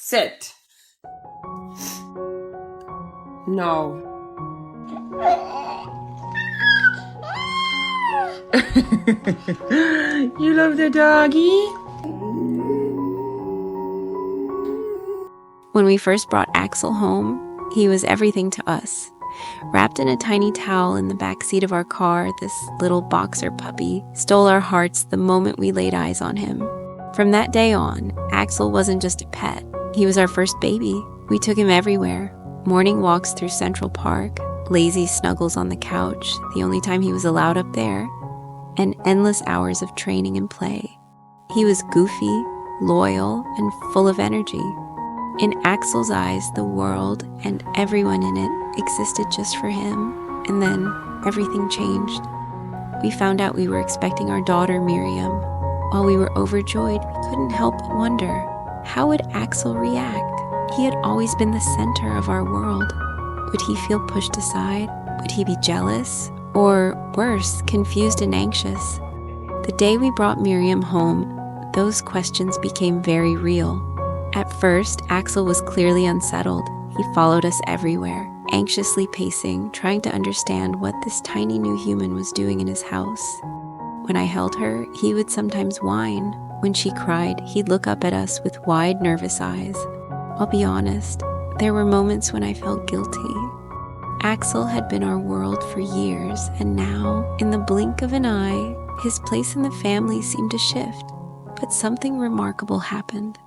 Sit. No. You love the doggy? When we first brought Axel home, he was everything to us. Wrapped in a tiny towel in the back seat of our car, this little boxer puppy stole our hearts the moment we laid eyes on him. From that day on, Axel wasn't just a pet. He was our first baby. We took him everywhere. Morning walks through Central Park, lazy snuggles on the couch, the only time he was allowed up there, and endless hours of training and play. He was goofy, loyal, and full of energy. In Axel's eyes, the world and everyone in it existed just for him, and then everything changed. We found out we were expecting our daughter, Miriam. While we were overjoyed, we couldn't help but wonder, how would Axel react? He had always been the center of our world. Would he feel pushed aside? Would he be jealous? Or worse, confused and anxious? The day we brought Miriam home, those questions became very real. At first, Axel was clearly unsettled. He followed us everywhere, anxiously pacing, trying to understand what this tiny new human was doing in his house. When I held her, he would sometimes whine. When she cried, he'd look up at us with wide, nervous eyes. I'll be honest, there were moments when I felt guilty. Axel had been our world for years, and now, in the blink of an eye, his place in the family seemed to shift. But something remarkable happened.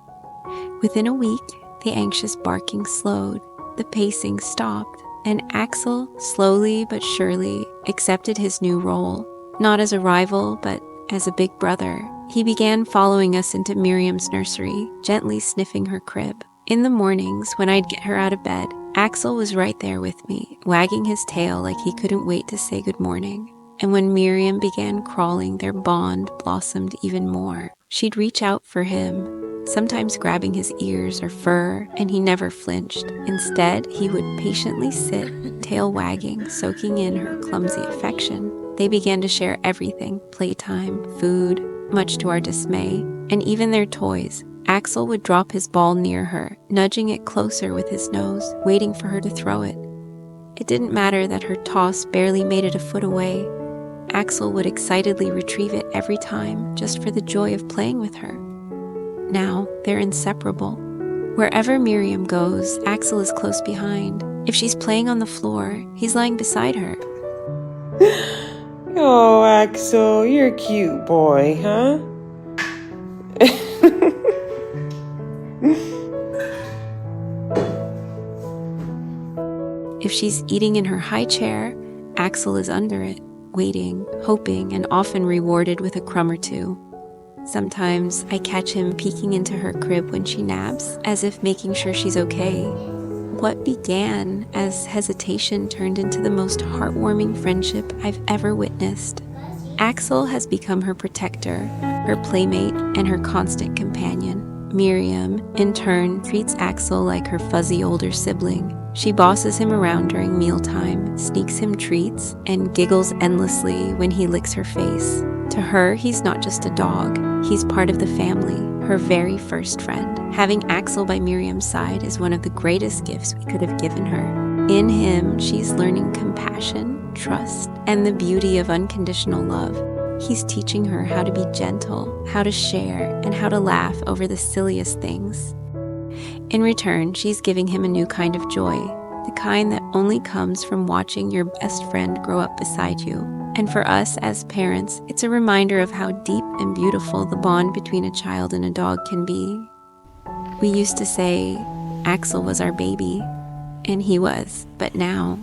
Within a week, the anxious barking slowed, the pacing stopped, and Axel, slowly but surely, accepted his new role. Not as a rival, but as a big brother. He began following us into Miriam's nursery, gently sniffing her crib. In the mornings, when I'd get her out of bed, Axel was right there with me, wagging his tail like he couldn't wait to say good morning. And when Miriam began crawling, their bond blossomed even more. She'd reach out for him, sometimes grabbing his ears or fur, and he never flinched. Instead, he would patiently sit, tail wagging, soaking in her clumsy affection. They began to share everything, playtime, food, much to our dismay, and even their toys. Axel would drop his ball near her, nudging it closer with his nose, waiting for her to throw it. It didn't matter that her toss barely made it a foot away. Axel would excitedly retrieve it every time, just for the joy of playing with her. Now, they're inseparable. Wherever Miriam goes, Axel is close behind. If she's playing on the floor, he's lying beside her. Oh, Axel, you're a cute boy, huh? If she's eating in her high chair, Axel is under it, waiting, hoping, and often rewarded with a crumb or two. Sometimes I catch him peeking into her crib when she naps, as if making sure she's okay. What began as hesitation turned into the most heartwarming friendship I've ever witnessed. Axel has become her protector, her playmate, and her constant companion. Miriam, in turn, treats Axel like her fuzzy older sibling. She bosses him around during mealtime, sneaks him treats, and giggles endlessly when he licks her face. To her, he's not just a dog. He's part of the family, her very first friend. Having Axel by Miriam's side is one of the greatest gifts we could have given her. In him, she's learning compassion, trust, and the beauty of unconditional love. He's teaching her how to be gentle, how to share, and how to laugh over the silliest things. In return, she's giving him a new kind of joy, the kind that only comes from watching your best friend grow up beside you. And for us as parents, it's a reminder of how deep and beautiful the bond between a child and a dog can be. We used to say Axel was our baby, and he was, but now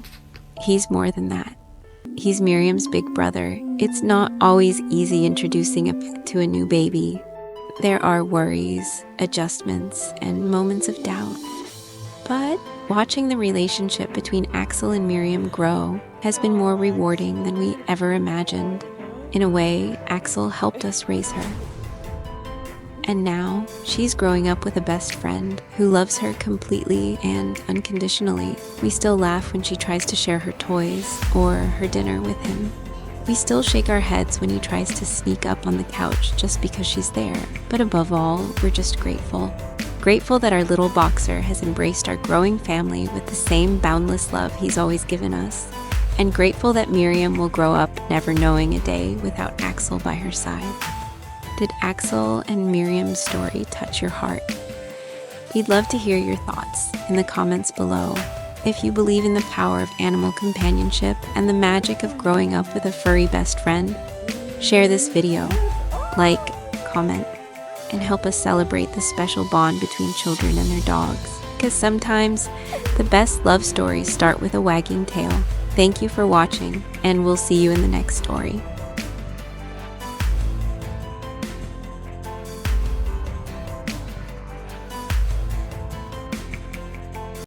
he's more than that. He's Miriam's big brother. It's not always easy introducing a pet to a new baby. There are worries, adjustments, and moments of doubt. But watching the relationship between Axel and Miriam grow has been more rewarding than we ever imagined. In a way, Axel helped us raise her. And now, she's growing up with a best friend who loves her completely and unconditionally. We still laugh when she tries to share her toys or her dinner with him. We still shake our heads when he tries to sneak up on the couch just because she's there. But above all, we're just grateful Grateful that our little boxer has embraced our growing family with the same boundless love he's always given us. And grateful that Miriam will grow up never knowing a day without Axel by her side. Did Axel and Miriam's story touch your heart? We'd love to hear your thoughts in the comments below. If you believe in the power of animal companionship and the magic of growing up with a furry best friend, share this video, like, comment, and help us celebrate the special bond between children and their dogs. Because sometimes the best love stories start with a wagging tail. Thank you for watching, and we'll see you in the next story.